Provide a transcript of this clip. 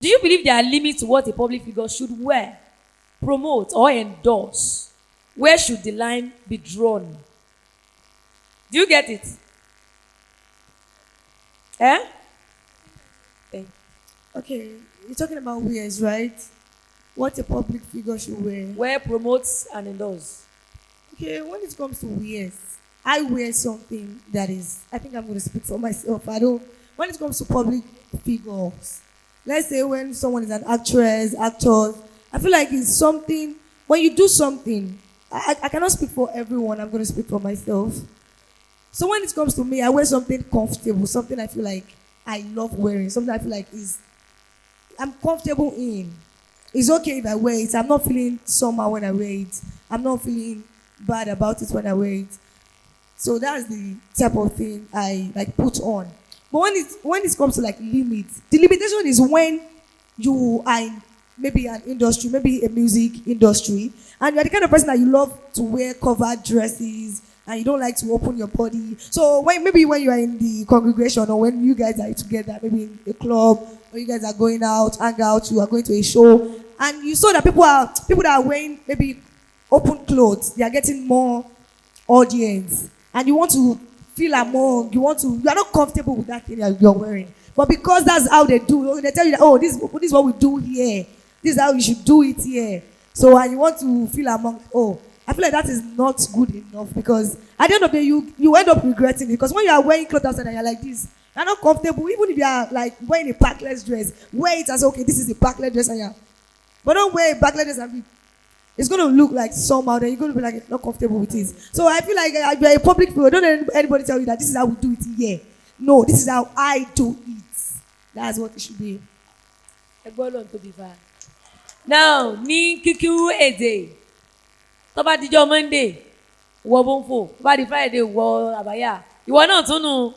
Do you believe there are limits to what a public figure should wear, promote, or endorse? Where should the line be drawn? Do you get it? Eh? Thank Okay, you're talking about wears, right? What a public figure should wear. Where promotes and endorse? Okay, when it comes to wears, I wear something that is, I think I'm going to speak for myself. I don't, when it comes to public figures, let's say when someone is an actress, actor, I feel like it's something, when you do something, I cannot speak for everyone, I'm going to speak for myself. So when it comes to me, I wear something comfortable, something I feel like I love wearing, something I feel like I'm comfortable in. It's okay if I wear it. I'm not feeling somehow when I wear it. I'm not feeling bad about it when I wear it. So that's the type of thing I like put on. But when it comes to like limits, the limitation is when you are in maybe an industry, maybe a music industry, and you're the kind of person that you love to wear covered dresses and you don't like to open your body. So maybe when you are in the congregation or when you guys are together, maybe in a club, or you guys are going out, hang out, you are going to a show, and you saw that people that are wearing maybe open clothes, they are getting more audience, and you want to feel among, you are not comfortable with that thing that you're wearing. But because that's how they do, they tell you that, oh, this is what we do here. This is how you should do it here. So, and you want to feel among, oh, I feel like that is not good enough, because at the end of the day, you end up regretting it. Because when you are wearing clothes outside and you're like this, you're not comfortable. Even if you are like wearing a backless dress, wear it as, okay, this is a backless dress, and yeah. But don't wear a backless dress and it's going to look like somehow, then you're going to be like not comfortable with it. So I feel like if you're a public figure, don't let anybody tell you that this is how we do it here. No, this is how I do it. That's what it should be. Now, ní kíkú èdè, tó bá dijọ́ Monday, wọ bọ́nfò, tó bá di Friday, wọ àbáyà, ìwọ náà tún nù.